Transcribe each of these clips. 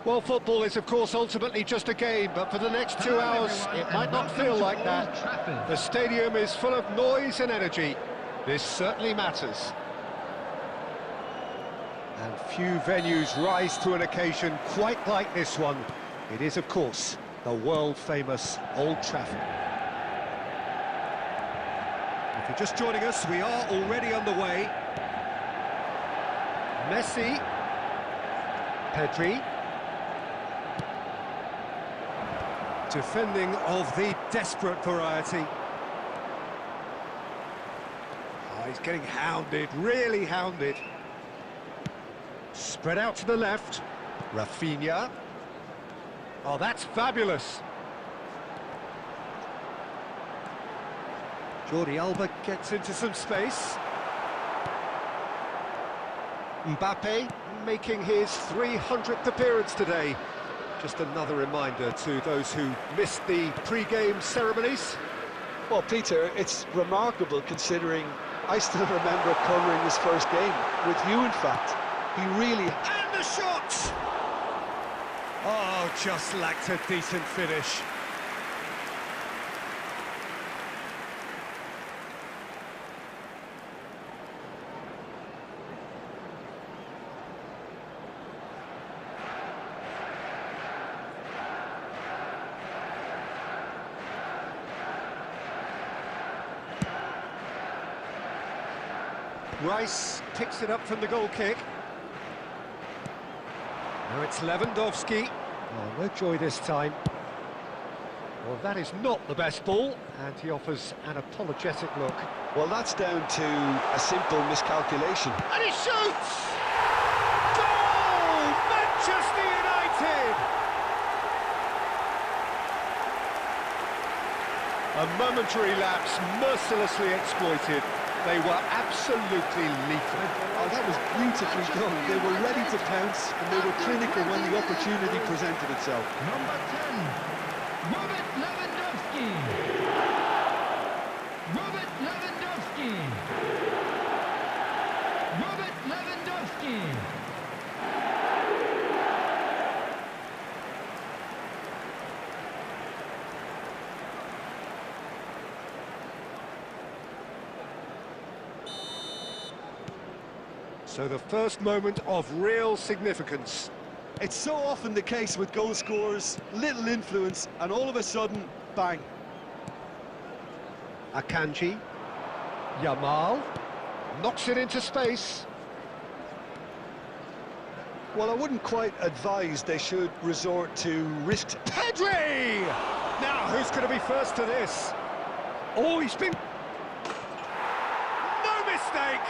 Well, football is, of course, ultimately just a game, but for the next 2 hours, it might not feel like that. The stadium is full of noise and energy. This certainly matters. And few venues rise to an occasion quite like this one. It is, of course, the world-famous Old Trafford. If you're just joining us, we are already underway. Messi. Pedri. Defending of the desperate variety. Oh, he's getting hounded, really hounded. Spread out to the left. Rafinha. Oh, that's fabulous. Jordi Alba gets into some space. Mbappe making his 300th appearance today. Just another reminder to those who missed the pre-game ceremonies. Well, Peter, it's remarkable considering I still remember covering his first game, with you in fact. He really... And the shot! Oh, just lacked a decent finish. Rice picks it up from the goal kick. Now it's Lewandowski. Oh, no joy this time. Well, that is not the best ball, and he offers an apologetic look. Well, that's down to a simple miscalculation. And he shoots! Goal! Manchester United! A momentary lapse mercilessly exploited. They were absolutely lethal. Oh, that was beautifully done. They were ready to pounce, and they were clinical when the opportunity presented itself. Number 10, Robert Lewandowski. Robert Lewandowski. Robert Lewandowski. So the first moment of real significance. It's so often the case with goal scorers, little influence, and all of a sudden, bang. Akanji. Yamal. Knocks it into space. Well, I wouldn't quite advise they should resort to risks. Pedri! Now, who's going to be first to this? Oh, he's been... No mistake!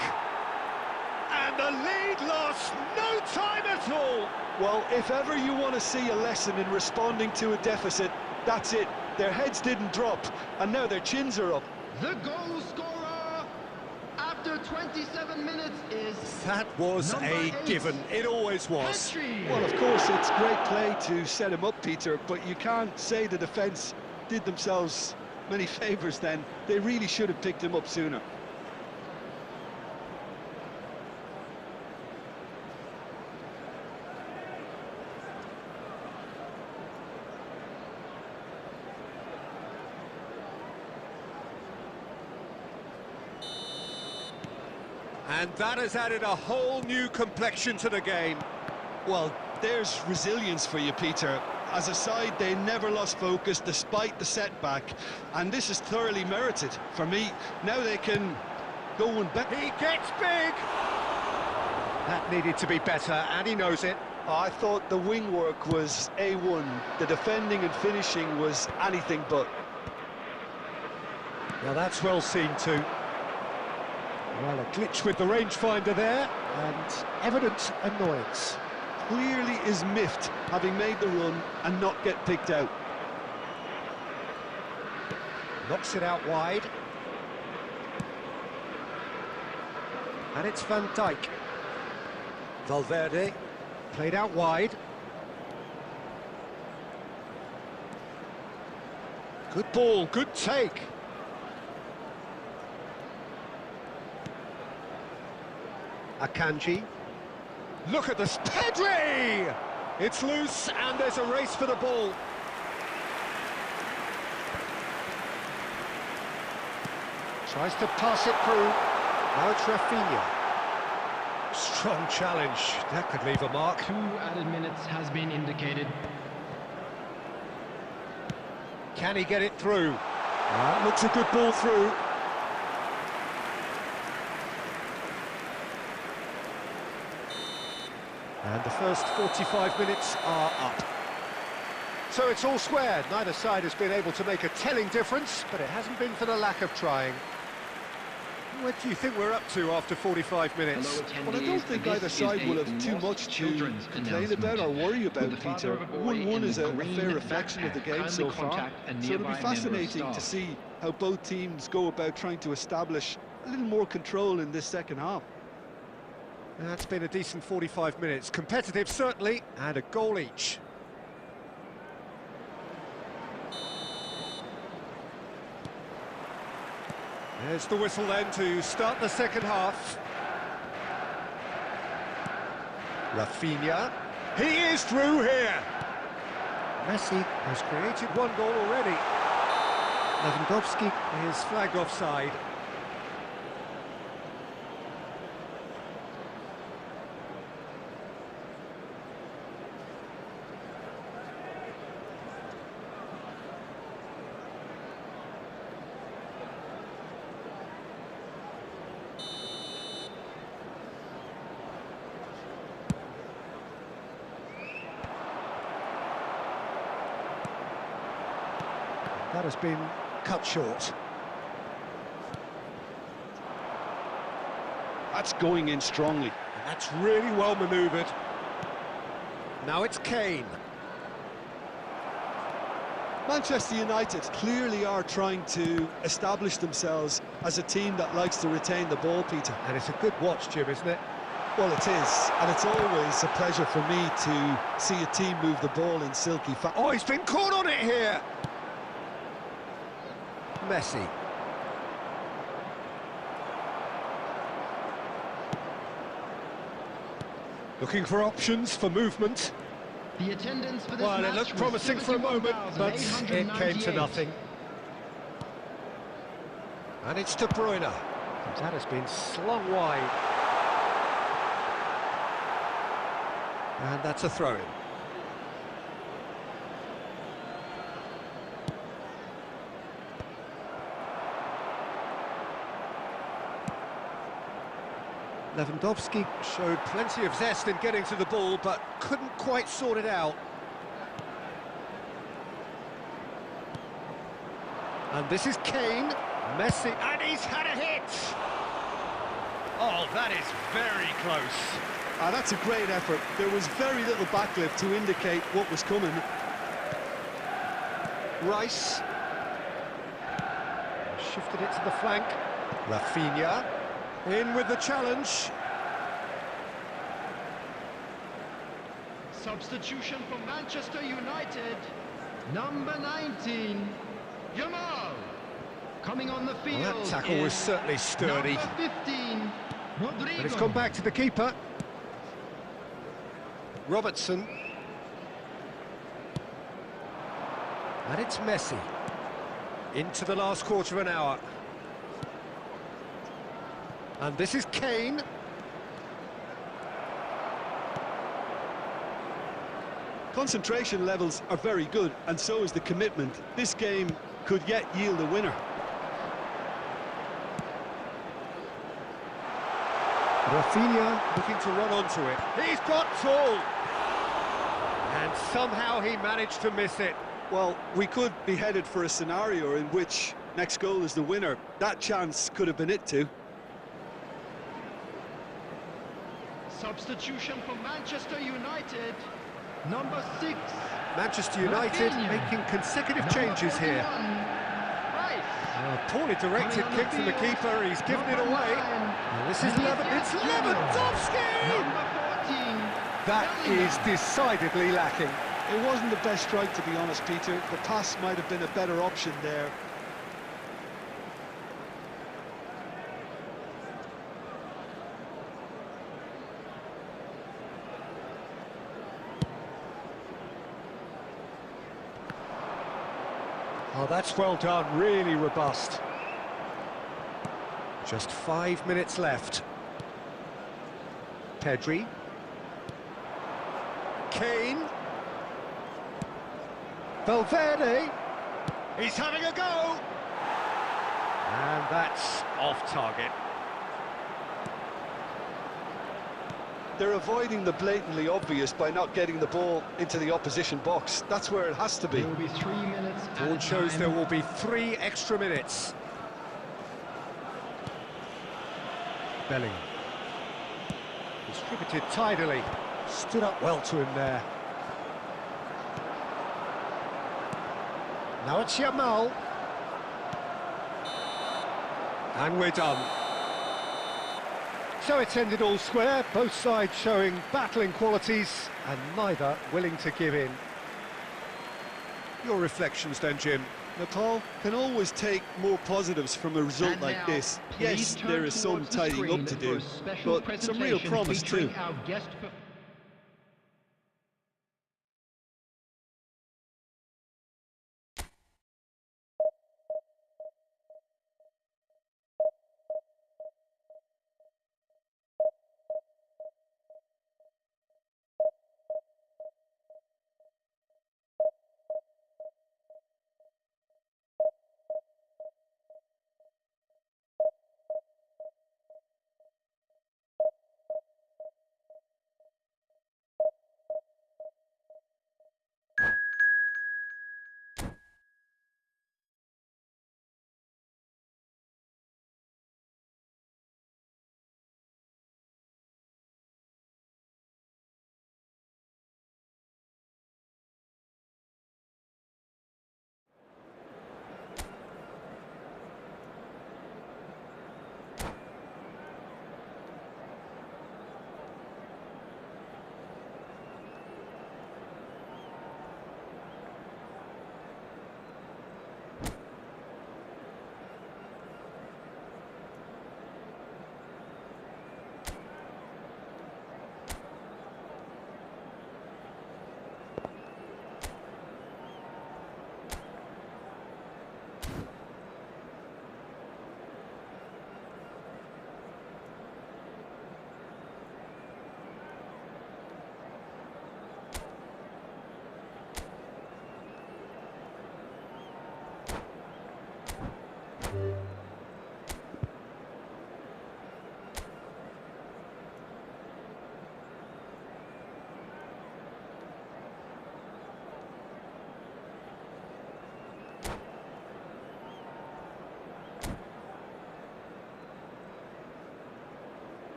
And the lead lost no time at all. Well, if ever you want to see a lesson in responding to a deficit, that's it. Their heads didn't drop, and now their chins are up. The goal scorer after 27 minutes is... That was Number a 8. given. It always was. Pedri. Well, of course, it's great play to set him up, Peter, but you can't say the defence did themselves many favours then. They really should have picked him up sooner. And that has added a whole new complexion to the game. Well, there's resilience for you, Peter. As a side, they never lost focus despite the setback, and this is thoroughly merited. For me, now they can go and bet. He gets big! That needed to be better, and he knows it. I thought the wing work was A1. The defending and finishing was anything but. Now that's well seen too. Well, a glitch with the rangefinder there, and evident annoyance. Clearly is miffed, having made the run and not get picked out. Knocks it out wide. And it's Van Dijk. Valverde, played out wide. Good ball, good take. Akanji. Look at this, Pedri! It's loose, and there's a race for the ball. Tries to pass it through. Now it's Rafinha. Strong challenge. That could leave a mark. 2 added minutes has been indicated. Can he get it through? That looks a good ball through. And the first 45 minutes are up. So it's all square. Neither side has been able to make a telling difference, but it hasn't been for the lack of trying. What do you think we're up to after 45 minutes? Well, I don't think either side will have too much to complain about or worry about, Peter. 1-1 is a fair reflection of the game so far. So it'll be fascinating to see how both teams go about trying to establish a little more control in this second half. That's been a decent 45 minutes. Competitive, certainly, and a goal each. There's the whistle then to start the second half. Rafinha. He is through here. Messi has created one goal already. Lewandowski is flagged offside. That has been cut short. That's going in strongly. And that's really well manoeuvred. Now it's Kane. Manchester United clearly are trying to establish themselves as a team that likes to retain the ball, Peter. And it's a good watch, Jim, isn't it? Well, it is, and it's always a pleasure for me to see a team move the ball in silky fashion. Oh, he's been caught on it here! Messi. Looking for options for movement. The attendance for this Well, it match looked was promising for a moment, but it came to 71,898. nothing. And it's De Bruyne. That has been slung wide. And that's a throw-in. Lewandowski showed plenty of zest in getting to the ball, but couldn't quite sort it out. And this is Kane, Messi, and he's had a hit! Oh, that is very close. That's a great effort. There was very little backlift to indicate what was coming. Rice. Shifted it to the flank. Rafinha. In with the challenge. Substitution for Manchester United. Number 19, Yamal. Coming on the field. Well, that tackle was certainly sturdy. Number 15, Rodrigo. But it's gone back to the keeper. Robertson. And it's Messi. Into the last quarter of an hour. And this is Kane. Concentration levels are very good, and so is the commitment. This game could yet yield a winner. Rafinha looking to run onto it. He's got tall! And somehow he managed to miss it. Well, we could be headed for a scenario in which next goal is the winner. That chance could have been it too. Substitution for Manchester United. Number 6. Manchester United Rafinha. making consecutive Number changes 41, here. Rice. Poorly directed Coming on kick the from the field, keeper, he's given it number away. 9, And this is it's Lewandowski! Number 14. That Bellingham. is decidedly lacking. It wasn't the best strike, to be honest, Peter. The pass might have been a better option there. Oh, that's well done, really robust. Just 5 minutes left. Pedri. Kane. Valverde. He's having a go. And that's off target. They're avoiding the blatantly obvious by not getting the ball into the opposition box. That's where it has to be. There will be 3 minutes. Ball shows there will be 3 extra minutes. Bellingham. Distributed tidily. Stood up well to him there. Now it's Yamal. And we're done. So it's ended all square, both sides showing battling qualities and neither willing to give in. Your reflections then, Jim? Nepal can always take more positives from a result And like now, this. please Yes, turn there is some towards the tidying screen up to for do, a special but some real presentation promise too. featuring our guest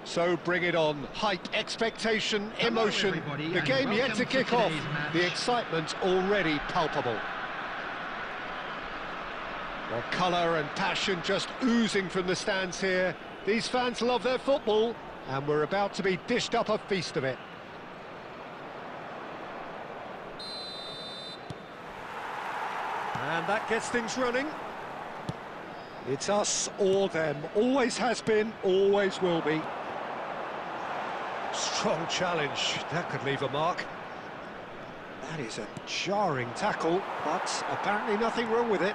So bring it on. Hype, expectation, emotion. everybody, The and game yet to welcome to kick off. today's match. The excitement already palpable. Well, colour and passion just oozing from the stands here. These fans love their football, and we're about to be dished up a feast of it. And that gets things running. It's us or them. Always has been, always will be. Strong challenge. That could leave a mark. That is a jarring tackle, but apparently nothing wrong with it.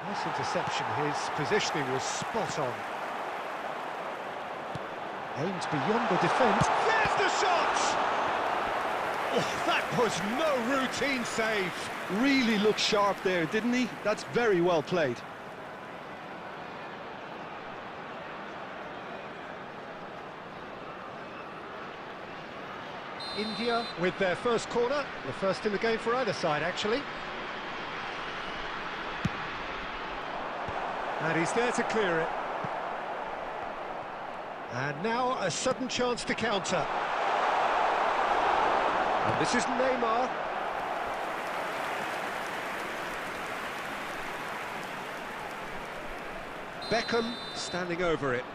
Nice interception. His positioning was spot on. Aims beyond the defence. There's the shot! Oh, that was no routine save. Really looked sharp there, didn't he? That's very well played. India with their first corner, the first in the game for either side, actually. And he's there to clear it. And now a sudden chance to counter. And this is Neymar. Beckham standing over it.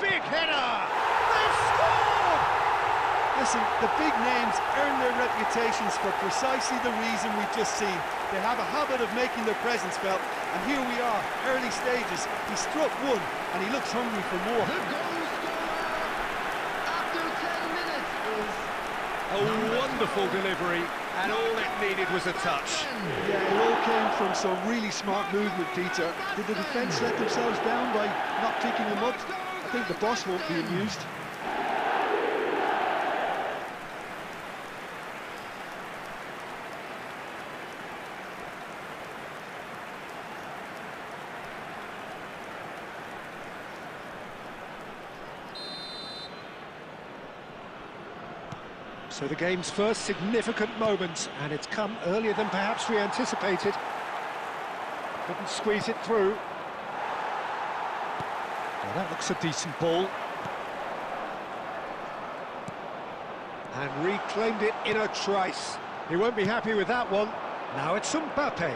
Big header! They've scored! Listen, the big names earn their reputations for precisely the reason we've just seen. They have a habit of making their presence felt, and here we are, early stages. He struck one, and he looks hungry for more. The goal scorer after 10 minutes is A wonderful delivery, and all it needed was a touch. Yeah, it all came from some really smart movement, Peter. Did the defence let themselves down by not picking him up? I think the boss won't be amused. So the game's first significant moment, and it's come earlier than perhaps we anticipated. Couldn't squeeze it through. Well, that looks a decent ball. And reclaimed it in a trice. He won't be happy with that one. Now it's Mbappe.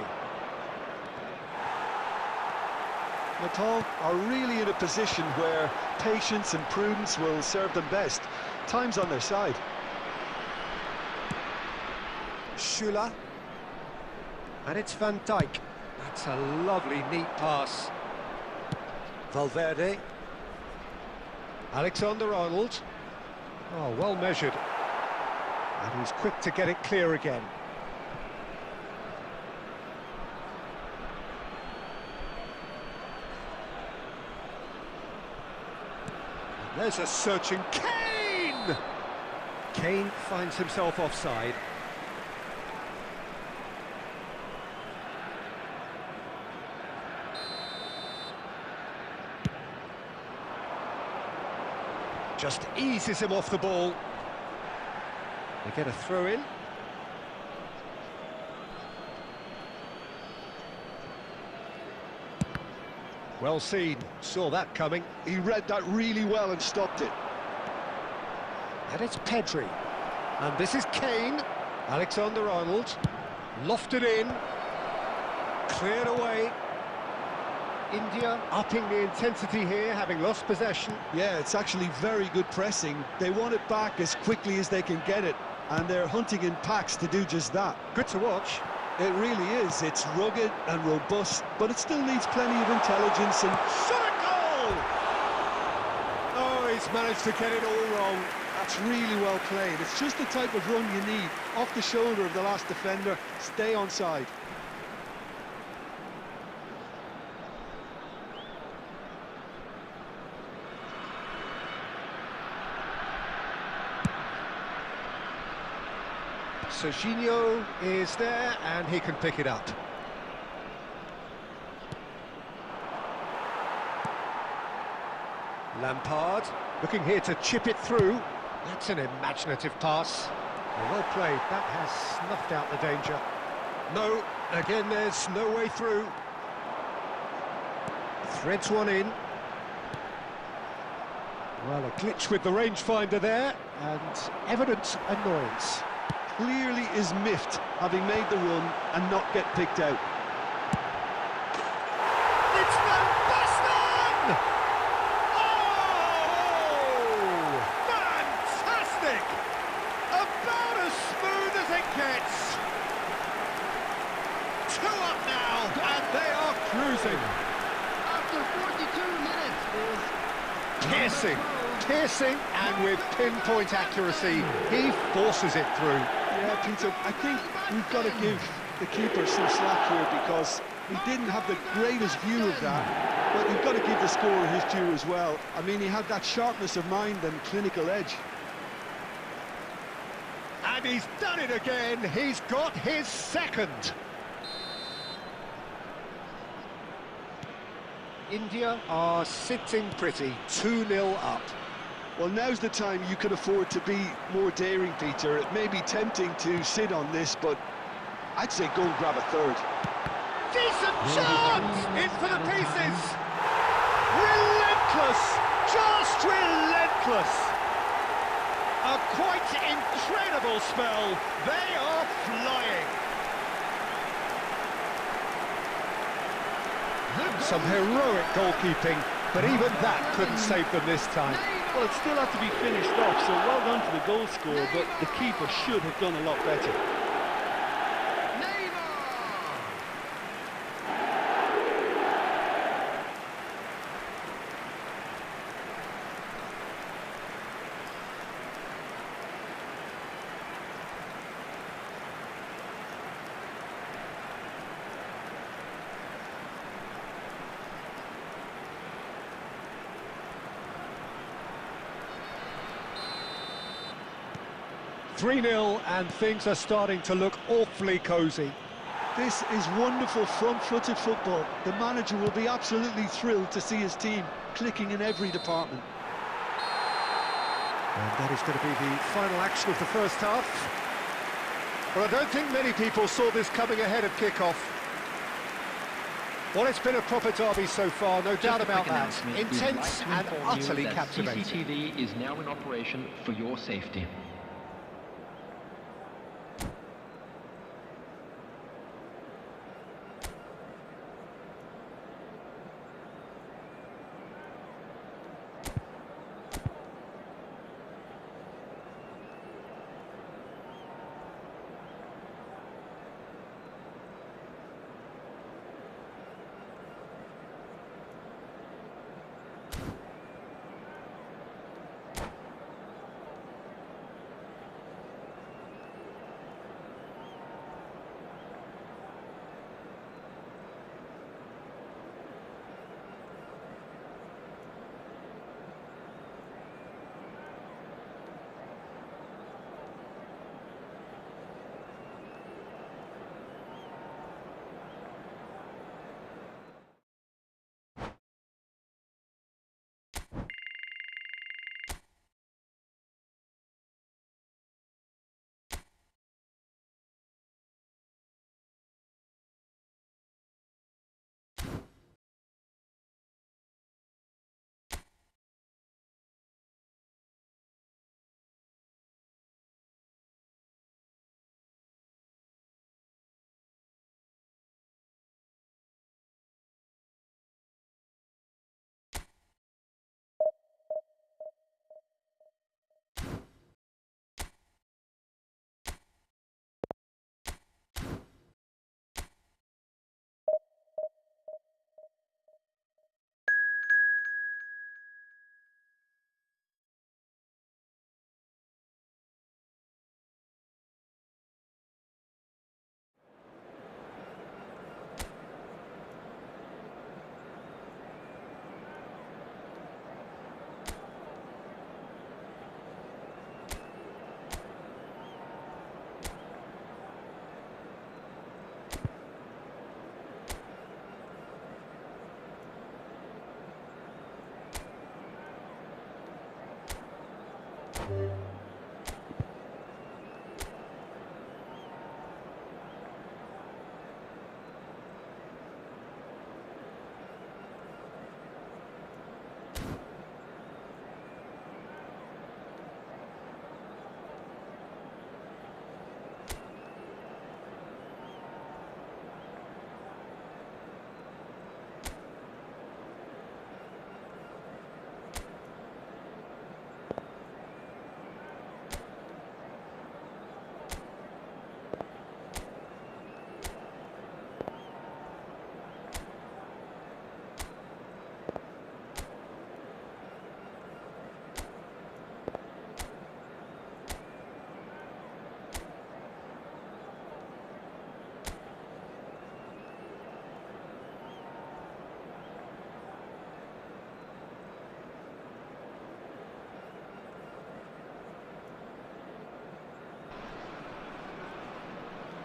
Nepal are really in a position where patience and prudence will serve them best. Time's on their side. Schüller. And it's Van Dijk. That's a lovely, neat pass. Valverde. Alexander-Arnold. Oh, well measured. And he's quick to get it clear again. And there's a searching Kane! Kane finds himself offside. Just eases him off the ball. They get a throw in. Well seen, saw that coming. He read that really well and stopped it. And it's Pedri. And this is Kane. Alexander-Arnold. Lofted in. Cleared away. India upping the intensity here, having lost possession. Yeah, it's actually very good pressing. They want it back as quickly as they can get it, and they're hunting in packs to do just that. Good to watch. It really is. It's rugged and robust, but it still needs plenty of intelligence and... Shot a goal! Oh, he's managed to get it all wrong. That's really well played. It's just the type of run you need. Off the shoulder of the last defender, stay onside. Serginho is there, and he can pick it up. Lampard, looking here to chip it through. That's an imaginative pass. Well played, that has snuffed out the danger. No, again there's no way through. Threads one in. Well, a glitch with the rangefinder there, and evident annoyance. Clearly is miffed, having made the run and not get picked out. It's Van Basten! Oh! Fantastic! About as smooth as it gets. 2 up now, and they are cruising. after 42 minutes is Piercing, and with pinpoint accuracy, he forces it through. Yeah, Peter, I think we've got to give the keeper some slack here because he didn't have the greatest view of that, but you've got to give the scorer his due as well. I mean, he had that sharpness of mind and clinical edge. And he's done it again. He's got his second. India are sitting pretty, 2-0 up. Well, now's the time you can afford to be more daring, Peter. It may be tempting to sit on this, but I'd say go and grab a third. Decent chance! In for the pieces! Relentless! Just relentless! A quite incredible spell. They are flying. Some heroic goalkeeping, but even that couldn't save them this time. Well, it still had to be finished off, so well done to the goal scorer, but the keeper should have done a lot better. 3-0 and things are starting to look awfully cosy. This is wonderful front-footed football. The manager will be absolutely thrilled to see his team clicking in every department. And that is going to be the final action of the first half. Well, I don't think many people saw this coming ahead of kick-off. Well, it's been a proper derby so far, no doubt about that. Intense and utterly captivating. CCTV is now in operation for your safety.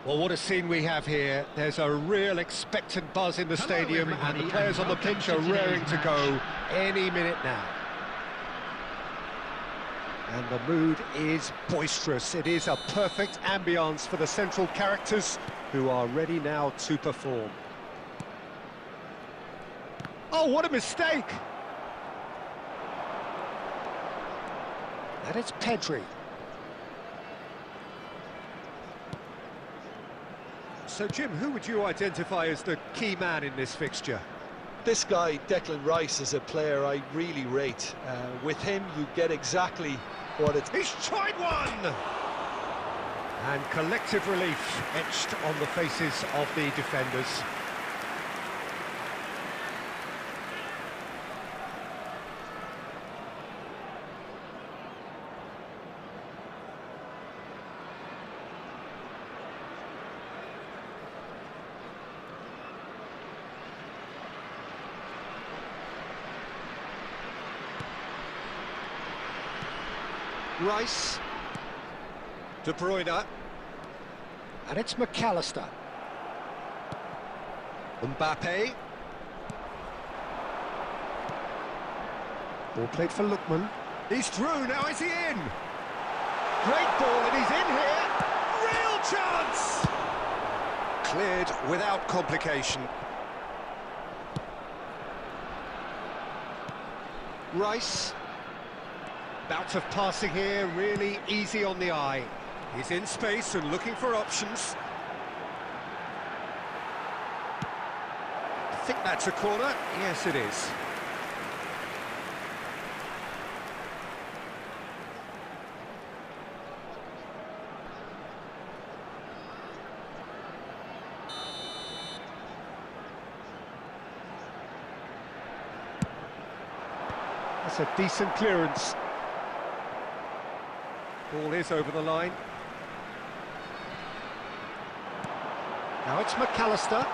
Well, what a scene we have here. There's a real expectant buzz in the stadium, and the players on the pitch are raring to go any minute now. And the mood is boisterous. It is a perfect ambience for the central characters, who are ready now to perform. Oh, what a mistake! And it's Pedri. So, Jim, who would you identify as the key man in this fixture? This guy, Declan Rice, is a player I really rate. With him, you get exactly what it's... He's tried one! And collective relief etched on the faces of the defenders. Rice, De Bruyne, and it's McAllister. Mbappe. Ball played for Lookman. He's through, now is he in? Great ball, and he's in here. Real chance! Cleared without complication. Rice. Bout of passing here, really easy on the eye. He's in space and looking for options. I think that's a corner. Yes, it is. That's a decent clearance. Ball is over the line. Now it's McAllister.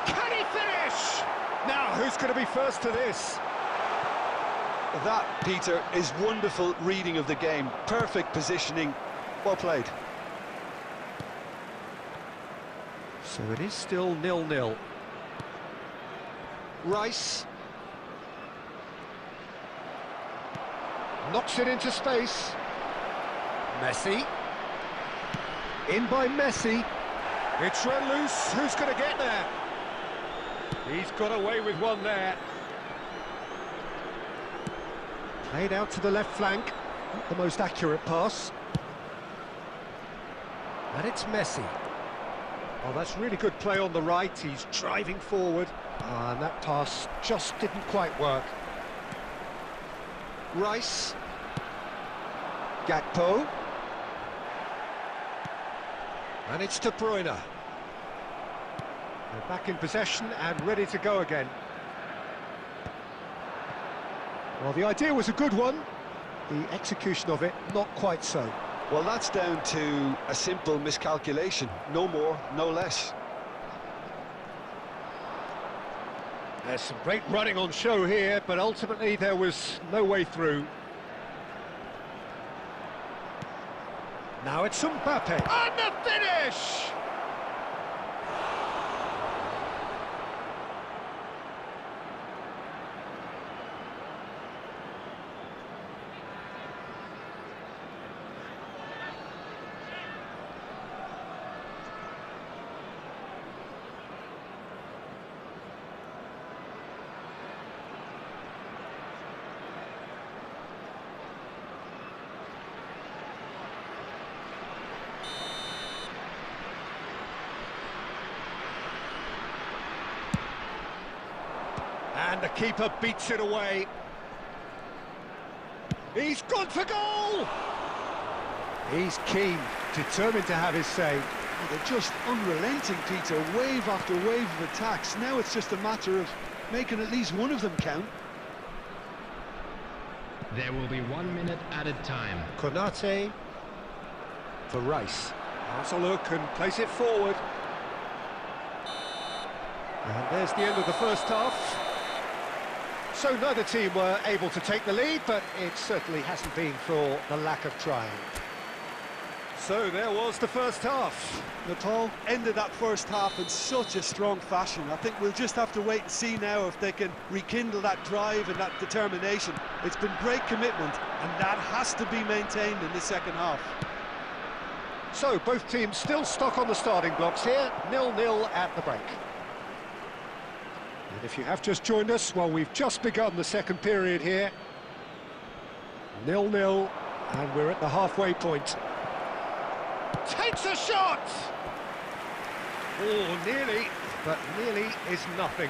Can he finish? Now, who's going to be first to this? That, Peter, is wonderful reading of the game. Perfect positioning. Well played. So it is still 0-0. Rice. Knocks it into space. Messi. In by Messi. It's run loose. Who's going to get there? He's got away with one there. Played out to the left flank. Not the most accurate pass. And it's Messi. Oh, that's really good play on the right. He's driving forward. And that pass just didn't quite work. Rice. Gakpo. And it's De Bruyne. They're back in possession and ready to go again. Well, the idea was a good one. The execution of it, not quite so. Well, that's down to a simple miscalculation. No more, no less. There's some great running on show here, but ultimately there was no way through. Now it's Mbappe. And the finish! And the keeper beats it away. He's gone for goal! He's keen, determined to have his say. Oh, they're just unrelenting, Peter. Wave after wave of attacks. Now it's just a matter of making at least one of them count. There will be 1 minute added time. Konate for Rice. Has a look and plays it forward. And there's the end of the first half. So neither team were able to take the lead, but it certainly hasn't been for the lack of trying. So there was the first half. Nepal ended that first half in such a strong fashion. I think we'll just have to wait and see now if they can rekindle that drive and that determination. It's been great commitment, and that has to be maintained in the second half. So both teams still stuck on the starting blocks here, 0-0 at the break. And if you have just joined us, well, we've just begun the second period here. 0-0, and we're at the halfway point. Takes a shot! Oh, nearly, but nearly is nothing.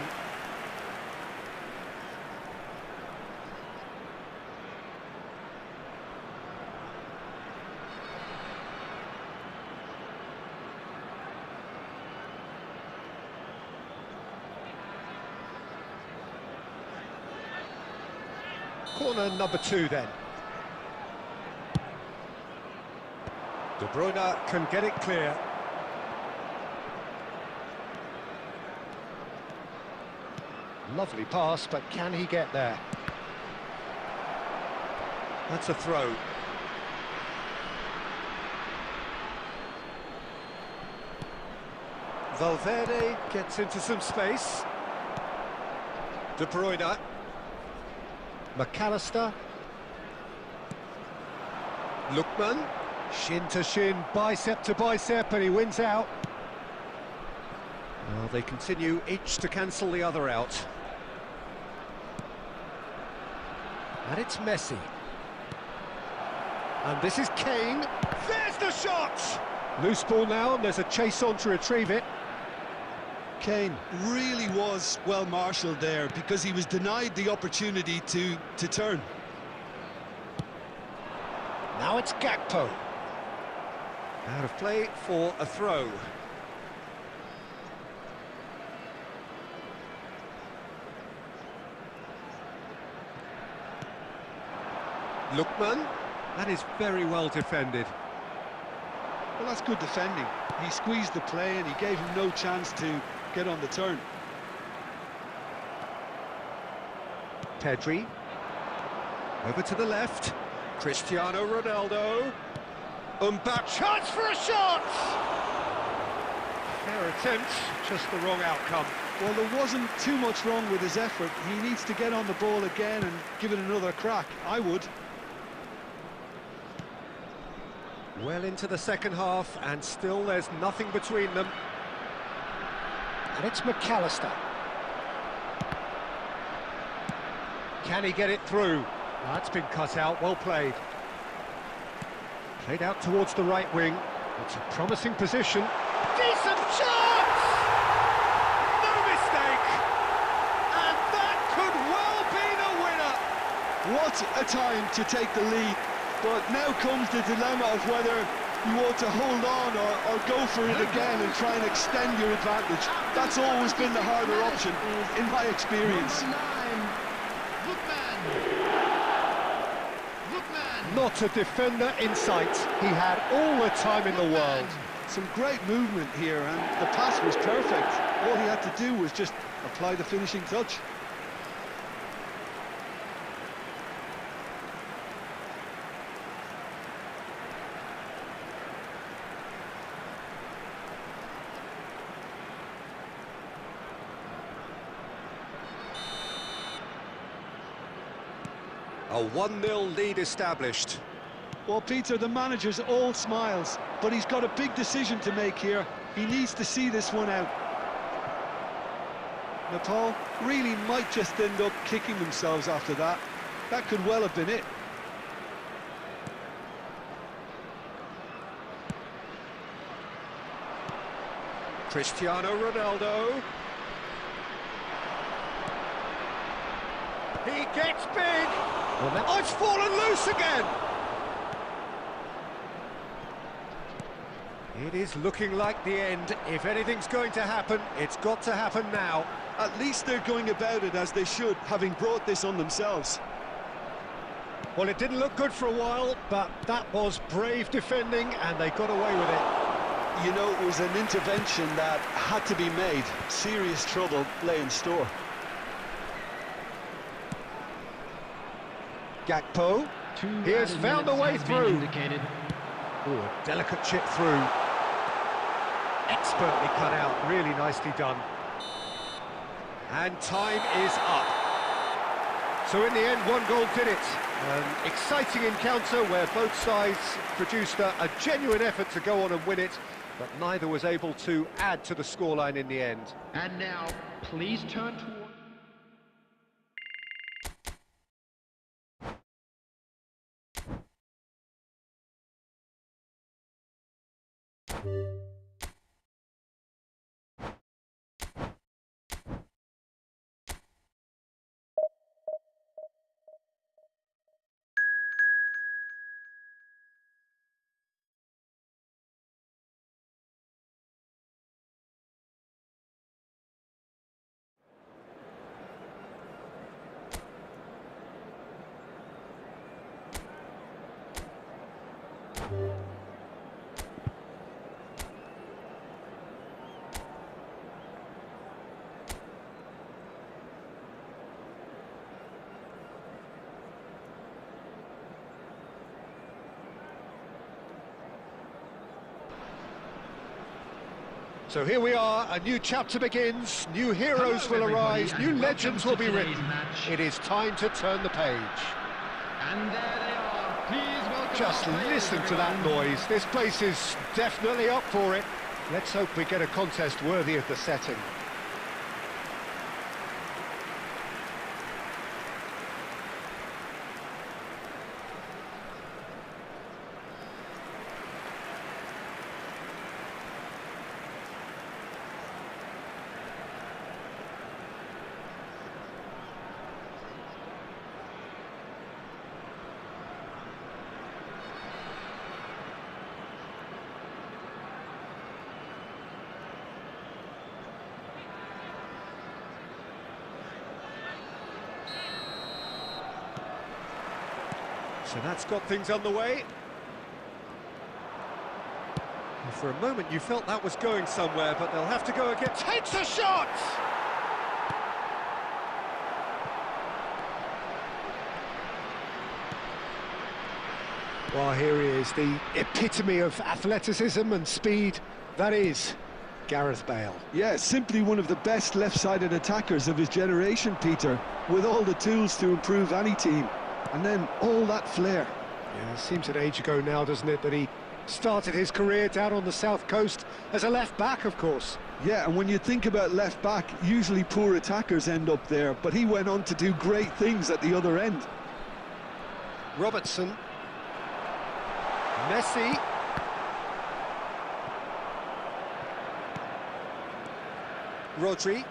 Corner number 2 then. De Bruyne can get it clear. Lovely pass, but can he get there? That's a throw. Valverde gets into some space. De Bruyne. McAllister. Lookman. Shin to shin, bicep to bicep, and he wins out. Well, they continue each to cancel the other out. And it's Messi. And this is Kane. There's the shot! Loose ball now, and there's a chase on to retrieve it. Kane really was well marshalled there because he was denied the opportunity to turn. Now it's Gakpo. Out of play for a throw. Lookman. That is very well defended. Well, that's good defending. He squeezed the play and he gave him no chance to get on the turn. Pedri. Over to the left. Cristiano Ronaldo. Mbappe. Chance for a shot! Fair attempt, just the wrong outcome. Well, there wasn't too much wrong with his effort. He needs to get on the ball again and give it another crack. I would. Well into the second half, and still there's nothing between them. And it's McAllister. Can he get it through? That's been cut out, well played. Played out towards the right wing. It's a promising position. Decent chance! No mistake! And that could well be the winner! What a time to take the lead. But now comes the dilemma of whether you ought to hold on or go for it again and try and extend your advantage. That's always been the harder option, in my experience. Not a defender in sight. He had all the time in the world. Some great movement here, and the pass was perfect. All he had to do was just apply the finishing touch. A 1-0 lead established. Well, Peter, the manager's all smiles, but he's got a big decision to make here. He needs to see this one out. Nepal really might just end up kicking themselves after that. That could well have been it. Cristiano Ronaldo. He gets big. Oh, it's fallen loose again. It is looking like the end. If anything's going to happen, it's got to happen now. At least they're going about it as they should, having brought this on themselves. Well, it didn't look good for a while, but that was brave defending, and they got away with it. You know, it was an intervention that had to be made. Serious trouble lay in store. Gakpo, he has found a way through. Oh, delicate chip through. Expertly cut out, really nicely done. And time is up. So in the end, one goal did it. An exciting encounter where both sides produced a genuine effort to go on and win it, but neither was able to add to the scoreline in the end. And now, please turn toward... So here we are, a new chapter begins, new heroes will arise, new legends will be written. It is time to turn the page. And there they are. Please welcome Just our players, listen to that everyone. noise. This place is definitely up for it. Let's hope we get a contest worthy of the setting. So that's got things underway. And for a moment you felt that was going somewhere, but they'll have to go again. Takes a shot! Well, here he is, the epitome of athleticism and speed. That is Gareth Bale. Yeah, simply one of the best left-sided attackers of his generation, Peter, with all the tools to improve any team. And then all that flair. Yeah, it seems an age ago now, doesn't it, that he started his career down on the south coast as a left-back, of course. Yeah, and when you think about left-back, usually poor attackers end up there, but he went on to do great things at the other end. Robertson. Messi. Rodri.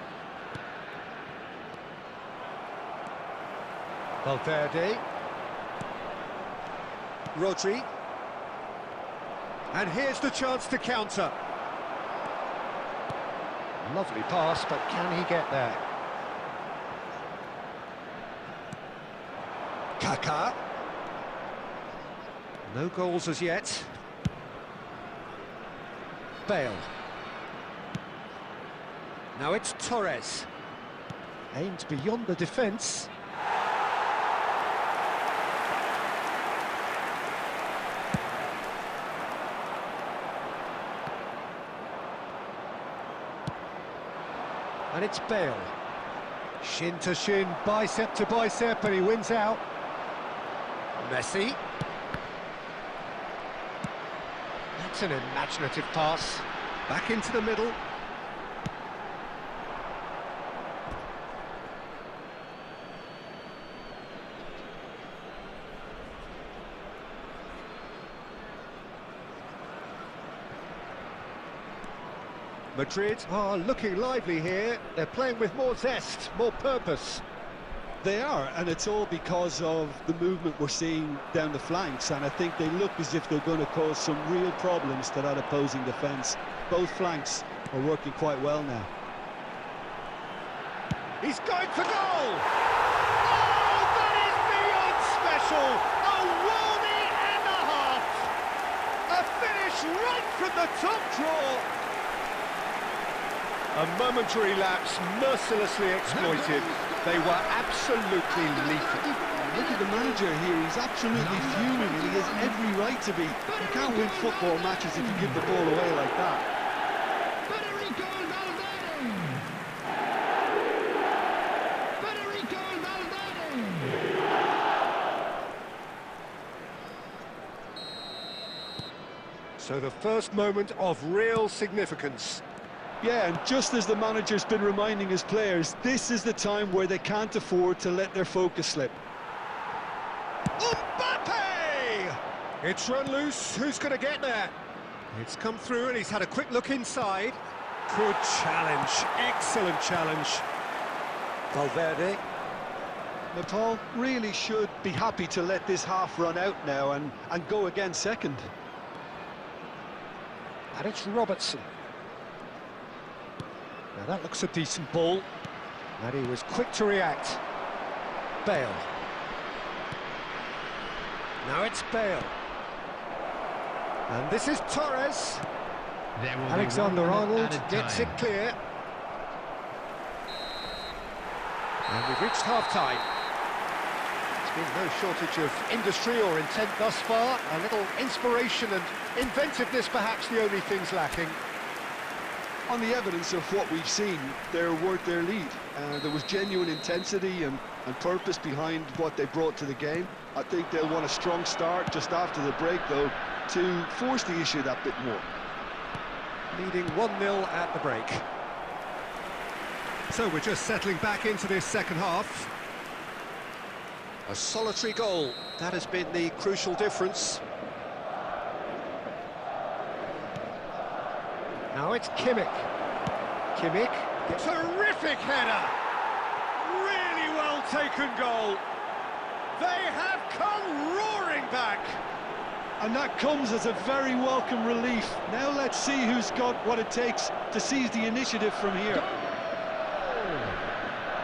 Valverde. Rodri. And here's the chance to counter. Lovely pass, but can he get there? Kaká. No goals as yet. Bale. Now it's Torres. Aimed beyond the defence. And it's Bale. Shin to shin, bicep to bicep, and he wins out. Messi. That's an imaginative pass. Back into the middle. Madrid are looking lively here. They're playing with more zest, more purpose. They are, and it's all because of the movement we're seeing down the flanks, and I think they look as if they're going to cause some real problems to that opposing defence. Both flanks are working quite well now. He's going for goal! Oh, that is beyond special! A worldie and a half! A finish right from the top draw! A momentary lapse, mercilessly exploited. They were absolutely lethal. Look at the manager here, he's absolutely fuming, and he has every right to be. You can't win football matches if you give the ball away like that. Federico Valverde! Federico Valverde! So the first moment of real significance. Yeah, and just as the manager's been reminding his players, this is the time where they can't afford to let their focus slip. Mbappe! It's run loose, who's going to get there? It's come through and he's had a quick look inside. Good challenge, excellent challenge. Valverde. Nepal really should be happy to let this half run out now and go again second. And it's Robertson. Now that looks a decent ball. And he was quick to react. Bale. Now it's Bale. And this is Torres. There will be 1 Alexander-Arnold minute added gets it time. clear. And we've reached half-time. There's been no shortage of industry or intent thus far. A little inspiration and inventiveness, perhaps the only things lacking. On the evidence of what we've seen, they're worth their lead. There was genuine intensity and purpose behind what they brought to the game. I think they'll want a strong start just after the break, though, to force the issue that bit more. Leading 1-0 at the break. So we're just settling back into this second half. A solitary goal, that has been the crucial difference. Now it's Kimmich. Kimmich, terrific header! Really well taken goal. They have come roaring back. And that comes as a very welcome relief. Now let's see who's got what it takes to seize the initiative from here.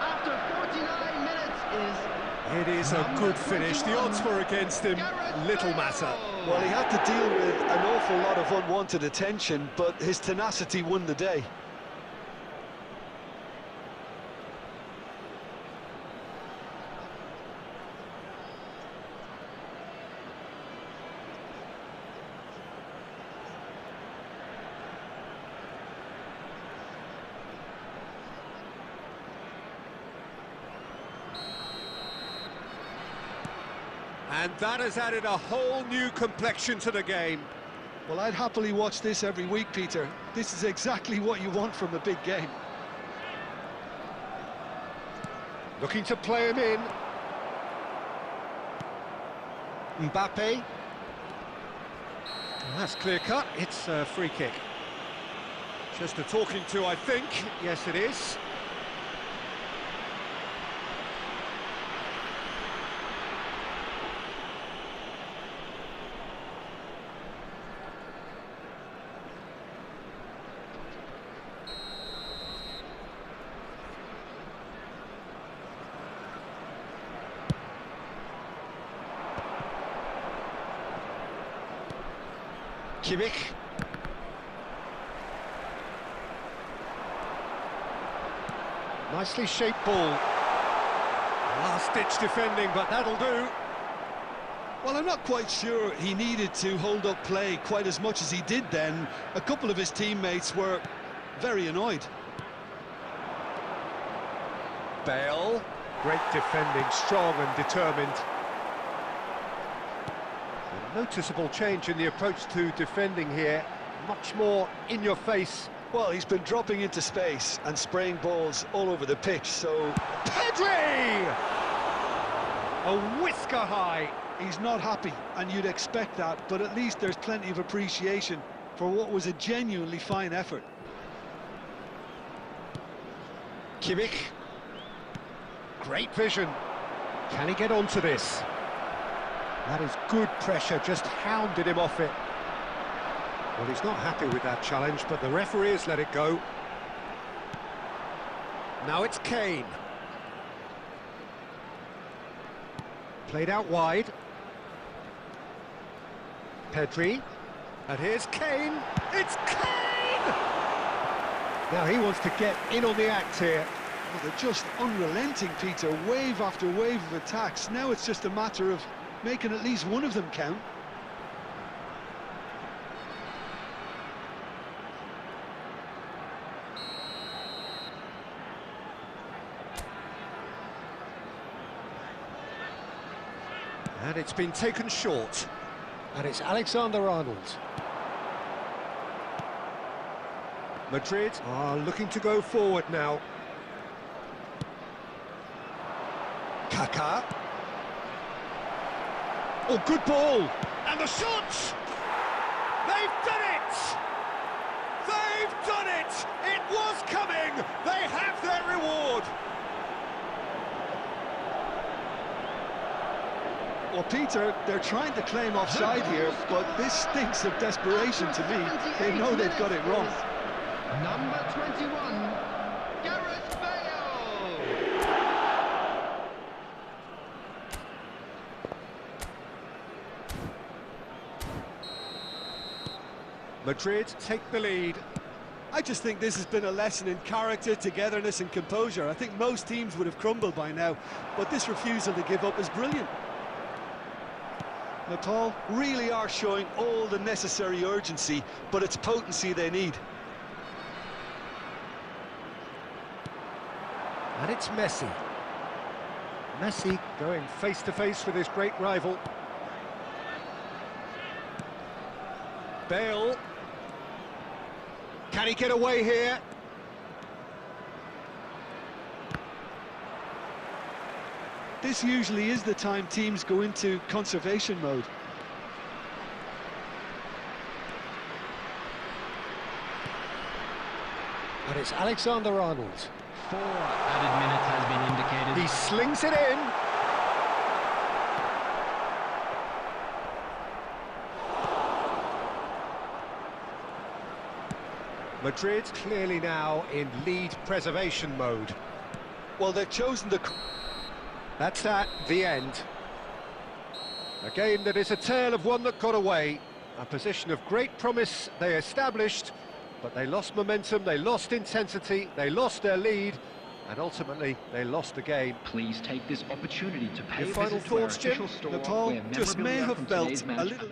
After 49 minutes is... It is a good finish. The odds were against him, little matter. Well, he had to deal with an awful lot of unwanted attention, but his tenacity won the day. And that has added a whole new complexion to the game. Well, I'd happily watch this every week, Peter. This is exactly what you want from a big game. Looking to play him in. Mbappe. And that's clear cut. It's a free kick. Just a talking to, I think. Yes, it is. Kimmich. Nicely shaped ball. Last-ditch defending, but that'll do. Well, I'm not quite sure he needed to hold up play quite as much as he did then. A couple of his teammates were very annoyed. Bale. Great defending, strong and determined. A noticeable change in the approach to defending here. Much more in your face. Well, he's been dropping into space and spraying balls all over the pitch, so... Pedri! A whisker high. He's not happy, and you'd expect that, but at least there's plenty of appreciation for what was a genuinely fine effort. Kimmich. Great vision. Can he get onto this? That is good pressure, just hounded him off it. Well, he's not happy with that challenge, but the referee has let it go. Now it's Kane. Played out wide. Pedri. And here's Kane. It's Kane! Now he wants to get in on the act here. Well, they're just unrelenting, Peter. Wave after wave of attacks. Now it's just a matter of making at least one of them count. And it's been taken short. And it's Alexander-Arnold. Madrid are looking to go forward now. Kaká. Oh, good ball! And the shot! They've done it! They've done it! It was coming! They have their reward! Well, Peter, they're trying to claim offside here, but this stinks of desperation to me. They know they've got it wrong. Number 21, Gareth Bale. Madrid take the lead. I just think this has been a lesson in character, togetherness and composure. I think most teams would have crumbled by now, but this refusal to give up is brilliant. Nepal really are showing all the necessary urgency, but it's potency they need. And it's Messi. Messi going face-to-face with his great rival. Bale. Can he get away here? This usually is the time teams go into conservation mode. And it's Alexander-Arnold. 4 added minutes has been indicated. He slings it in. Madrid clearly now in lead preservation mode. Well, they've chosen the... That's the end. A game that is a tale of one that got away. A position of great promise they established, but they lost momentum, they lost intensity, they lost their lead, and ultimately they lost the game. Please take this opportunity to pay Your a final visit to our thoughts, Jim? official store Nepal where just may memorabilia have from felt today's a match- little...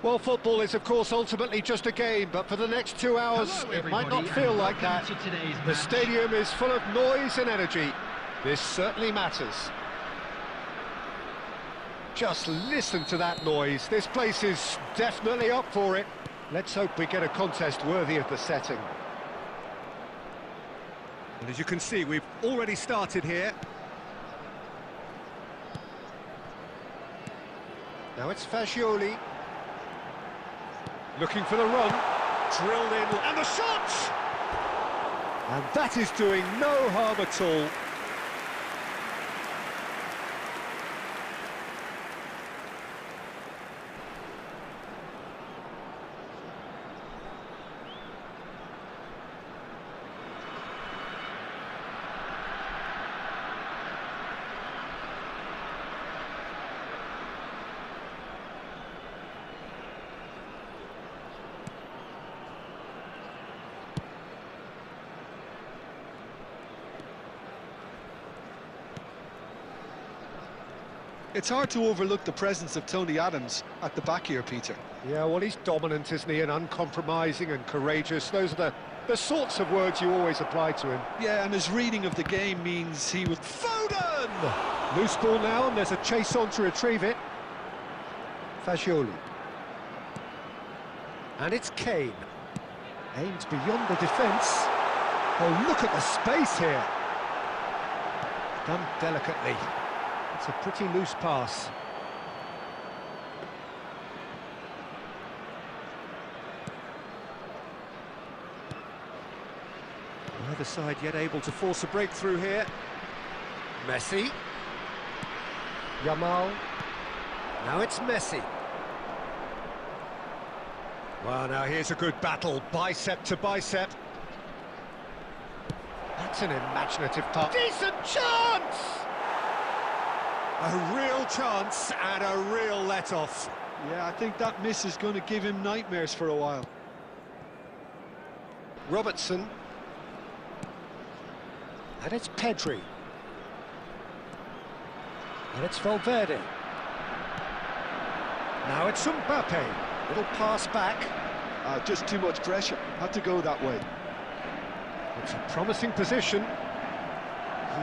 Well, football is, of course, ultimately just a game, but for the next 2 hours, Hello, it might not everybody, feel and like that. welcome to today's The match. stadium is full of noise and energy. This certainly matters. Just listen to that noise. This place is definitely up for it. Let's hope we get a contest worthy of the setting. And as you can see, we've already started here. Now it's Fagioli. Looking for the run, drilled in, and the shot! And that is doing no harm at all. It's hard to overlook the presence of Tony Adams at the back here, Peter. Yeah, well, he's dominant, isn't he, and uncompromising and courageous. Those are the sorts of words you always apply to him. Yeah, and his reading of the game means he would... Foden! Loose ball now, and there's a chase on to retrieve it. Fagioli. And it's Kane. Aimed beyond the defence. Oh, look at the space here. Done delicately. It's a pretty loose pass. Neither side yet able to force a breakthrough here. Messi. Yamal. Now it's Messi. Well, now here's a good battle, bicep to bicep. That's That's an imaginative pass. Decent chance! A real chance and a real let-off. Yeah, I think that miss is going to give him nightmares for a while. Robertson. And it's Pedri. And it's Valverde. Now it's Mbappe. Little pass back. Just too much pressure. Had to go that way. It's a promising position.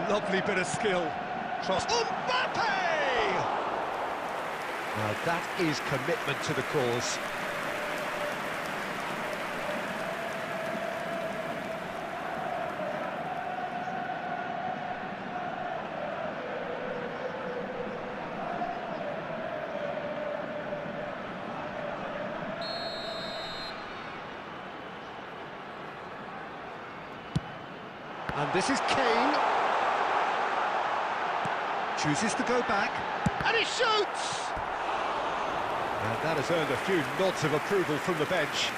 Lovely bit of skill. Cross. Mbappe! Now that is commitment to the cause. And this is Kane. Chooses to go back. And he shoots! And that has earned a few nods of approval from the bench.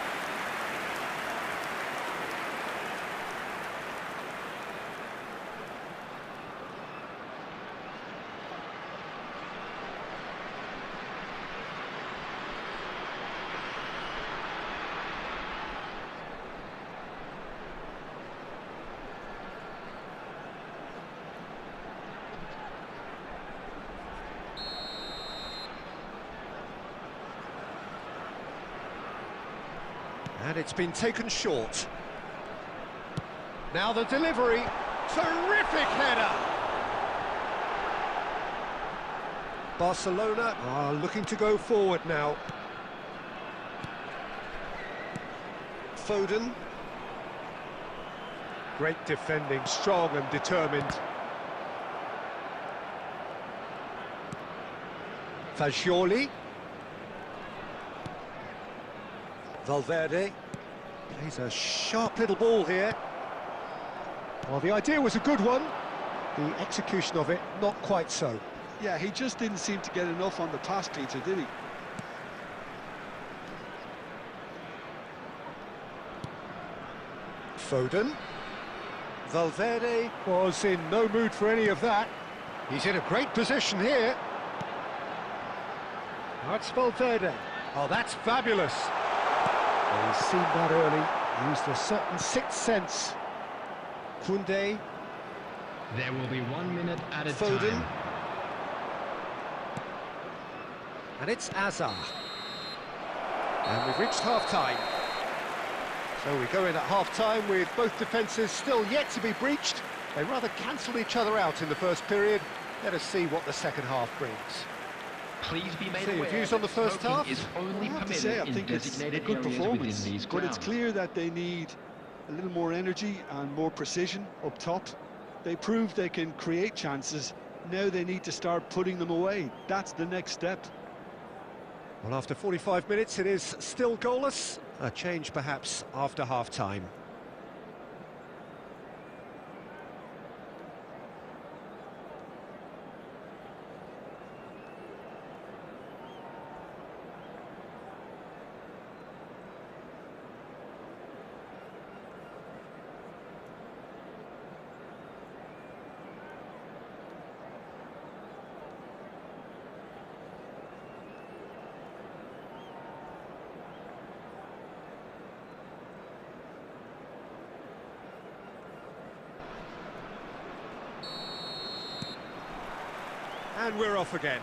And it's been taken short. Now the delivery. Terrific header! Barcelona are looking to go forward now. Foden. Great defending, strong and determined. Fagioli. Valverde plays a sharp little ball here. Well, the idea was a good one. The execution of it, not quite so. Yeah, he just didn't seem to get enough on the pass, Peter, did he? Foden. Valverde was in no mood for any of that. He's in a great position here. That's Valverde. Oh, that's fabulous. Well, he's seen that early, used a certain sixth sense. Koundé. There will be 1 minute added Foden. time. And it's Hazard. And we've reached half-time. So we go in at half-time with both defences still yet to be breached. They rather cancelled each other out in the first period. Let us see what the second half brings. Please be made So your aware views on the first smoking half? is only I have to permitted say, I in think it's a designated good areas performance, within these but it's grounds. clear that they need a little more energy and more precision up top. They proved they can create chances. Now they need to start putting them away. That's the next step. Well, after 45 minutes, it is still goalless. A change, perhaps, after half-time. And we're off again.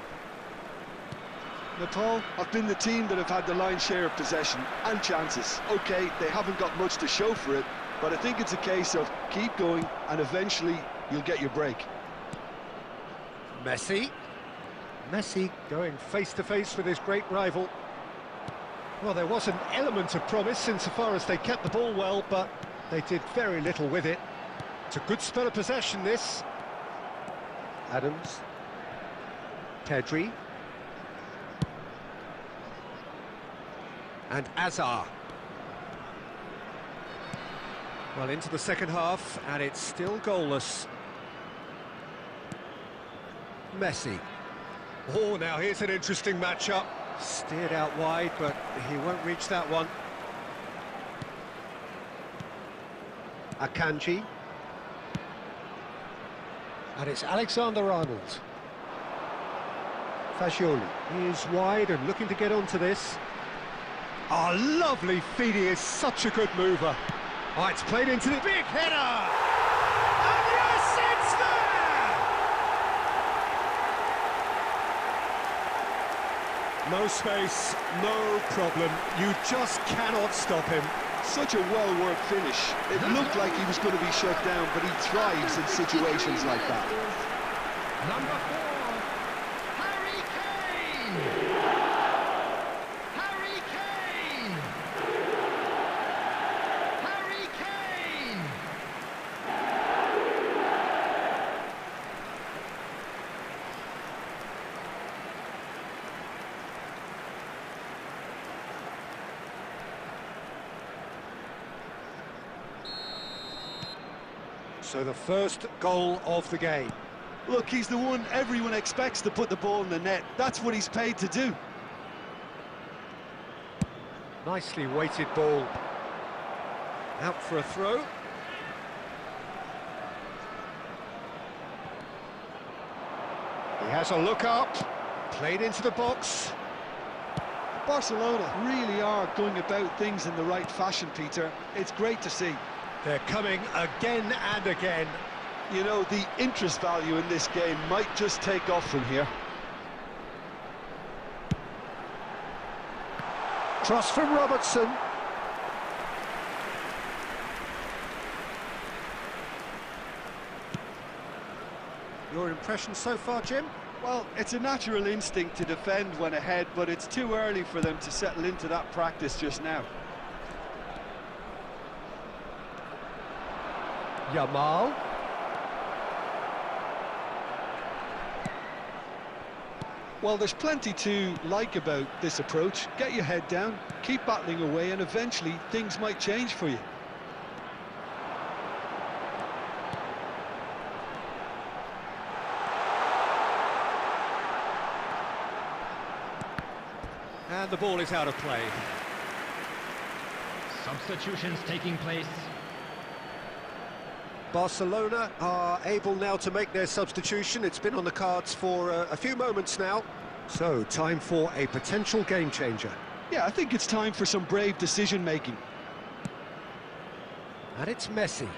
Nepal have been the team that have had the lion's share of possession and chances. OK, they haven't got much to show for it, but I think it's a case of keep going and eventually you'll get your break. Messi. Messi going face-to-face with his great rival. Well, there was an element of promise insofar as they kept the ball well, but they did very little with it. It's a good spell of possession, this. Adams. Pedri. And Hazard. Well, into the second half, and it's still goalless. Messi. Oh, now here's an interesting matchup. Steered out wide, but he won't reach that one. Akanji. And it's Alexander-Arnold. Fagioli is wide and looking to get onto this. Oh, lovely feed, he is such a good mover. Oh, it's played into the big header! And yes, it's there! No space, no problem. You just cannot stop him. Such a well-worked finish. It looked like he was going to be shut down, but he thrives in situations like that. Number 4, Harry Kane! Harry Kane! Harry Kane! So the first goal of the game. Look, he's the one everyone expects to put the ball in the net. That's what he's paid to do. Nicely weighted ball. Out for a throw. He has a look up. Played into the box. Barcelona really are going about things in the right fashion, Peter. It's great to see. They're coming again and again. You know, the interest value in this game might just take off from here. Cross from Robertson. Your impression so far, Jim? Well, it's a natural instinct to defend when ahead, but it's too early for them to settle into that practice just now. Yamal. Well, there's plenty to like about this approach. Get your head down, keep battling away, and eventually things might change for you. And the ball is out of play. Substitutions taking place. Barcelona are able now to make their substitution. It's been on the cards for a few moments now. So, time for a potential game changer. Yeah, I think it's time for some brave decision-making. And it's Messi.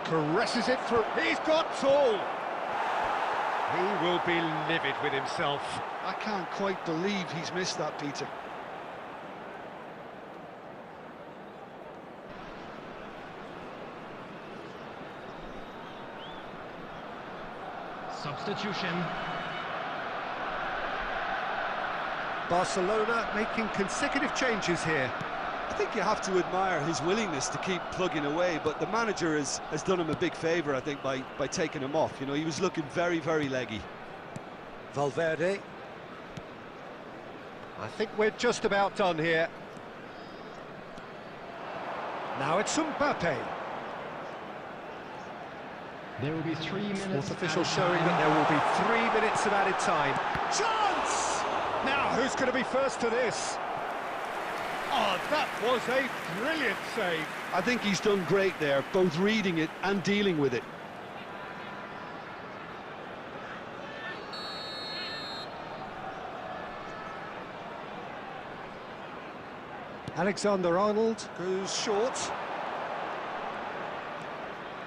Caresses it through. He's got tall. He will be livid with himself. I can't quite believe he's missed that, Peter. Substitution. Barcelona making consecutive changes here. I think you have to admire his willingness to keep plugging away, but the manager has done him a big favour, I think, by taking him off. You know, he was looking very, very leggy. Valverde. I think we're just about done here. Now it's Mbappe. There will be 3 minutes. Fourth official showing that there will be 3 minutes of added time. Chance! Now, who's going to be first to this? Oh, that was a brilliant save. I think he's done great there, both reading it and dealing with it. Alexander-Arnold goes short.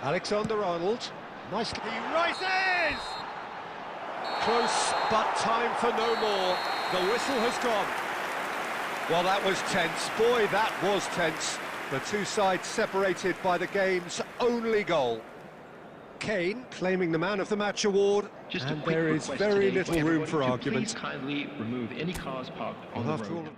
Alexander-Arnold, nicely, he rises! Close, but time for no more. The whistle has gone. Well, that was tense. Boy, that was tense. The two sides separated by the game's only goal. Kane claiming the Man of the Match award, Just and a quick there is request very today little for room everyone for to argument. Please kindly remove any cars parked on Well, the after road. all,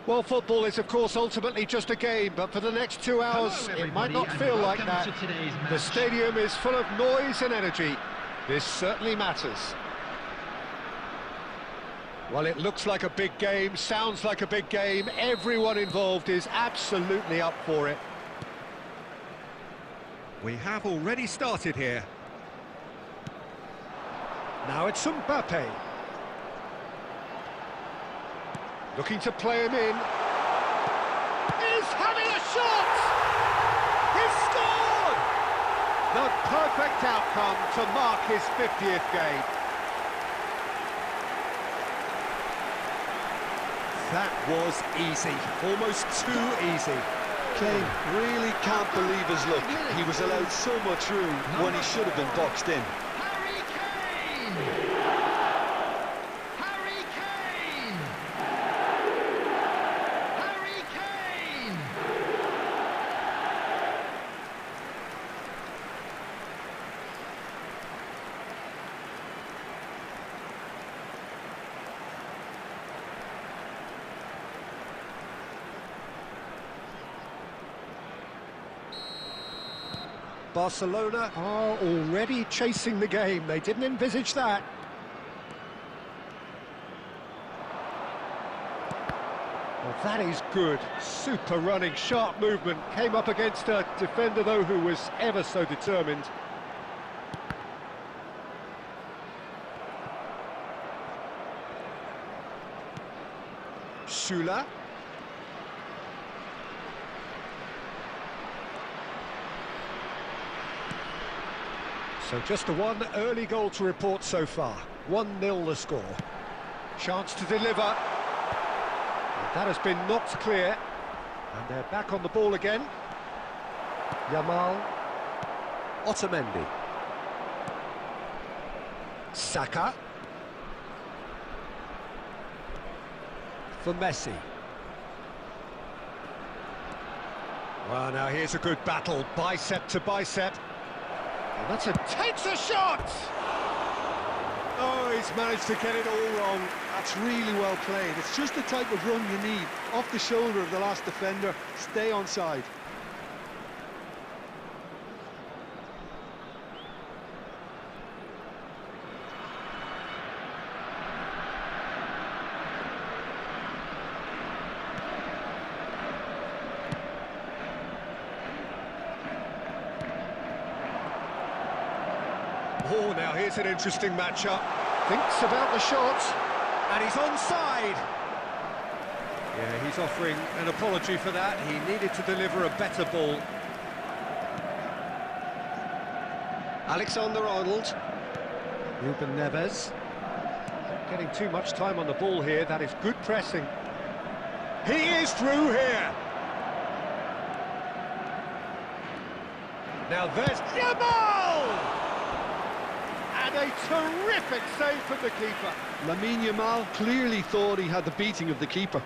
Well, football is, of course, ultimately just a game, but for the next 2 hours, Hello, it might not everybody, feel and like welcome that. to today's The match. stadium is full of noise and energy. This certainly matters. Well, it looks like a big game, sounds like a big game. Everyone involved is absolutely up for it. We have already started here. Now it's Mbappe. Looking to play him in. He's having a shot! He's scored! The perfect outcome to mark his 50th game. That was easy, almost too easy. Kane really can't believe his luck. He was allowed so much room when he should have been boxed in. Harry Kane! Harry Kane! Harry Kane! Barcelona are already chasing the game. They didn't envisage that. Well, that is good. Super running, sharp movement. Came up against a defender, though, who was ever so determined. Schüller. So just the one early goal to report so far. 1-0 the score. Chance to deliver. And that has been knocked clear. And they're back on the ball again. Yamal. Otamendi. Saka. For Messi. Well, now here's a good battle, bicep to bicep. And takes a shot! Oh, he's managed to get it all wrong. That's really well played. It's just the type of run you need. Off the shoulder of the last defender, stay onside. Oh, now here's an interesting matchup. Thinks about the shot, and he's onside. Yeah, he's offering an apology for that. He needed to deliver a better ball. Alexander-Arnold. Ruben Neves. Not getting too much time on the ball here. That is good pressing. He is through here. Now there's Yamal! And a terrific save from the keeper. Lamine Yamal clearly thought he had the beating of the keeper.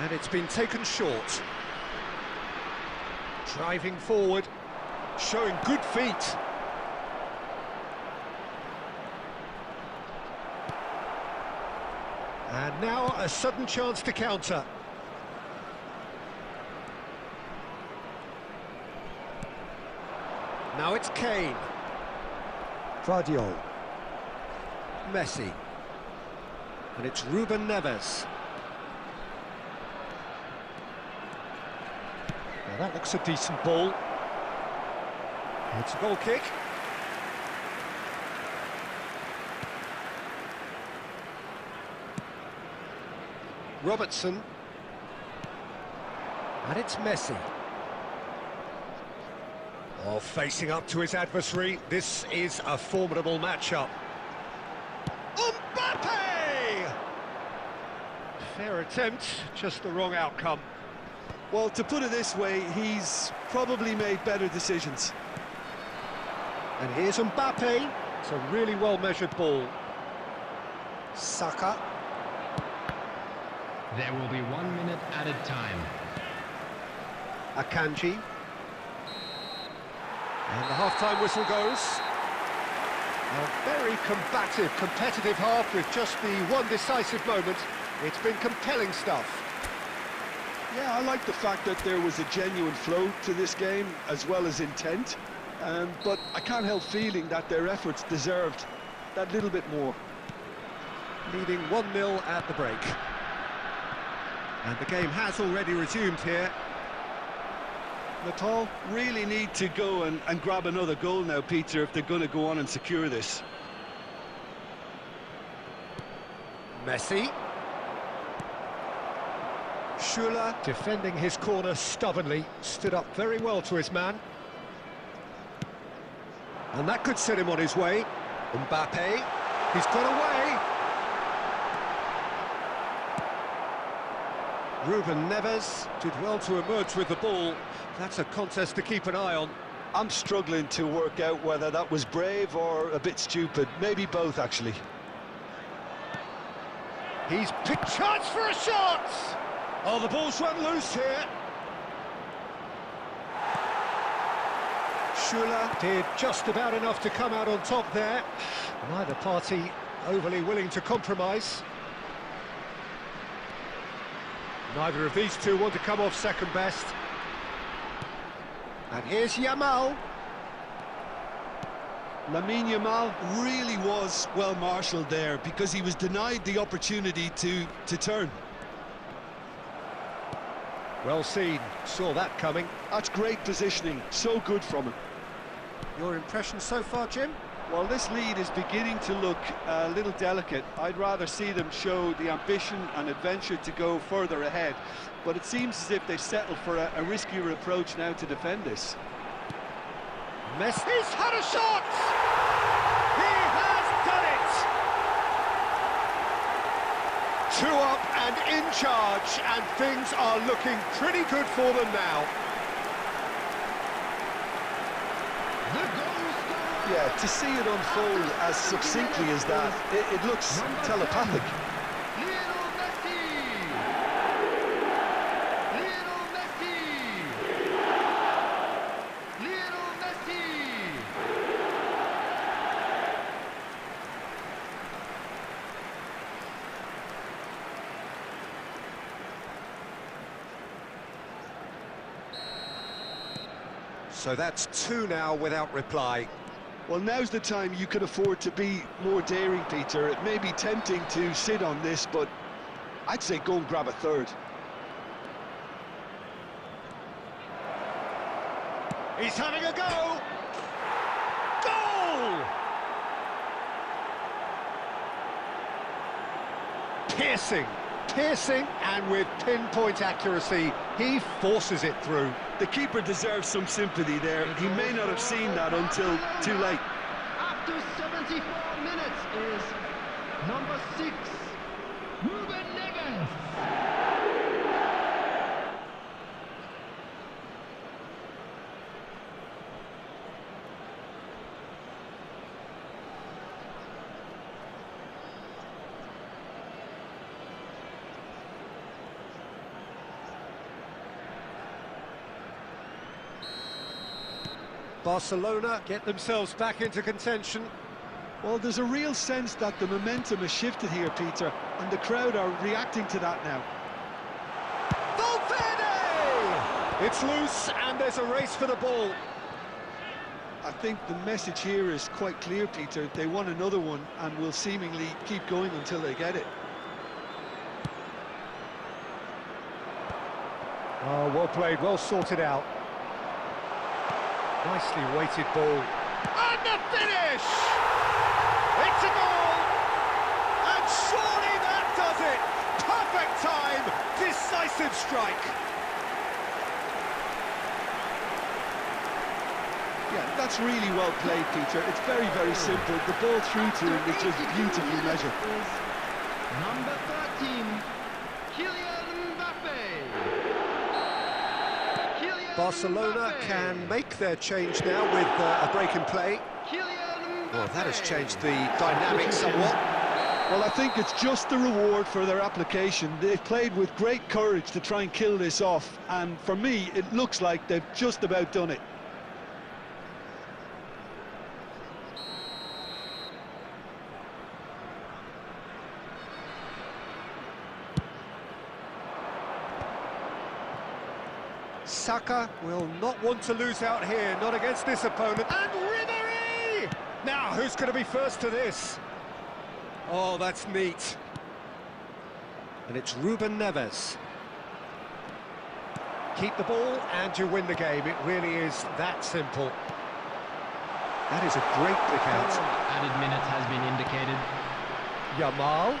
And it's been taken short. Driving forward, showing good feet. And now a sudden chance to counter. Now it's Kane. Guardiola. Messi. And it's Ruben Neves. Now that looks a decent ball. It's a goal kick. Robertson. And it's Messi. Oh, facing up to his adversary. This is a formidable matchup. Mbappe! Fair attempt, just the wrong outcome. Well, to put it this way, he's probably made better decisions. And here's Mbappe. It's a really well-measured ball. Saka. There will be 1 minute added time. Akanji. And the half-time whistle goes. A very combative, competitive half with just the one decisive moment. It's been compelling stuff. Yeah, I like the fact that there was a genuine flow to this game, as well as intent. But I can't help feeling that their efforts deserved that little bit more. Leading 1-0 at the break. And the game has already resumed here. Nepal really need to go and grab another goal now, Peter, if they're going to go on and secure this. Messi. Schuller, defending his corner stubbornly, stood up very well to his man. And that could set him on his way. Mbappe, he's got away. Ruben Neves did well to emerge with the ball. That's a contest to keep an eye on. I'm struggling to work out whether that was brave or a bit stupid. Maybe both, actually. He's picked chance for a shot! Oh, the ball's run loose here. Schuller did just about enough to come out on top there. Neither party overly willing to compromise. Neither of these two want to come off second best. And here's Yamal. Yamal really was well marshalled there because he was denied the opportunity to turn. Well seen, saw that coming. That's great positioning, so good from him. Your impression so far, Jim? Well, this lead is beginning to look a little delicate. I'd rather see them show the ambition and adventure to go further ahead. But it seems as if they've settled for a riskier approach now to defend this. Messi's had a shot! He has done it! 2 up and in charge, and things are looking pretty good for them now. Yeah, to see it unfold as succinctly as that, it looks telepathic. So that's 2 now without reply. Well, now's the time you can afford to be more daring, Peter. It may be tempting to sit on this, but I'd say go and grab a third. He's having a go! Goal! Piercing, and with pinpoint accuracy, he forces it through. The keeper deserves some sympathy there. He may not have seen that until too late. After 74 minutes is number 6, Ruben Neves. Barcelona get themselves back into contention. Well, there's a real sense that the momentum has shifted here, Peter, and the crowd are reacting to that now. Valverde! It's loose, and there's a race for the ball. I think the message here is quite clear, Peter. They want another one and will seemingly keep going until they get it. Oh, well played, well sorted out. Nicely weighted ball. And the finish! It's a goal! And surely that does it! Perfect time! Decisive strike! Yeah, that's really well played, Peter. It's very, very simple. The ball through to him is just beautifully measured. Number 13, Kylian Mbappe. Barcelona can make their change now with a break in play. Well, that has changed the dynamic somewhat. Well, I think it's just the reward for their application. They've played with great courage to try and kill this off, and for me, it looks like they've just about done it. Saka will not want to lose out here, not against this opponent. And Ribery! Now, who's going to be first to this? Oh, that's neat. And it's Ruben Neves. Keep the ball and you win the game. It really is that simple. That is a great pick out. Added minutes has been indicated. Yamal.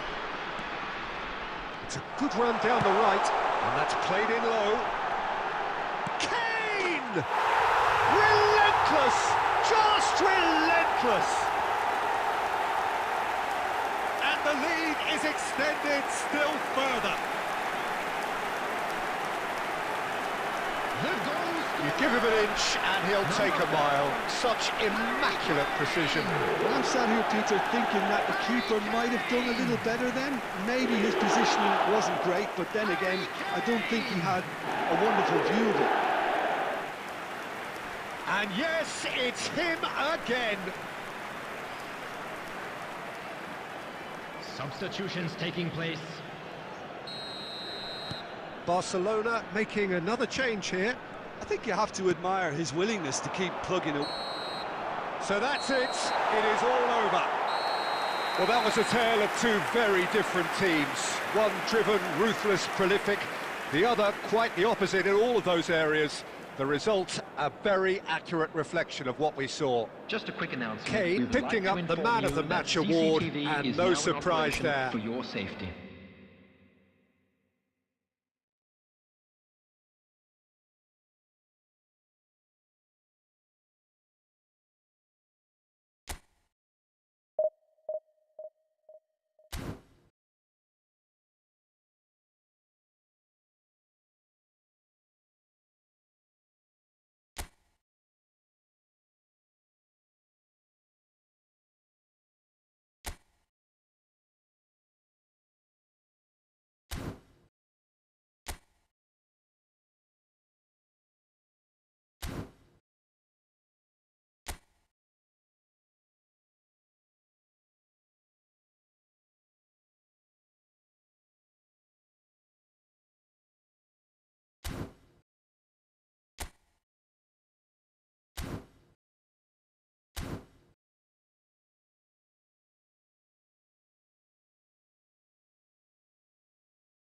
It's a good run down the right, and that's played in low. Kane! Relentless! Just relentless! And the lead is extended still further. You give him an inch and he'll take a mile. Such immaculate precision. Well, I'm sat here, Peter, thinking that the keeper might have done a little better then. Maybe his positioning wasn't great, but then again, I don't think he had a wonderful view of it. And yes, it's him again. Substitutions taking place. Barcelona making another change here. I think you have to admire his willingness to keep plugging it. So that's it. It is all over. Well, that was a tale of two very different teams. One driven, ruthless, prolific. The other quite the opposite in all of those areas. The result, a very accurate reflection of what we saw. Just a quick announcement. Kane picking up the Man of the Match award, and no surprise there. For your safety.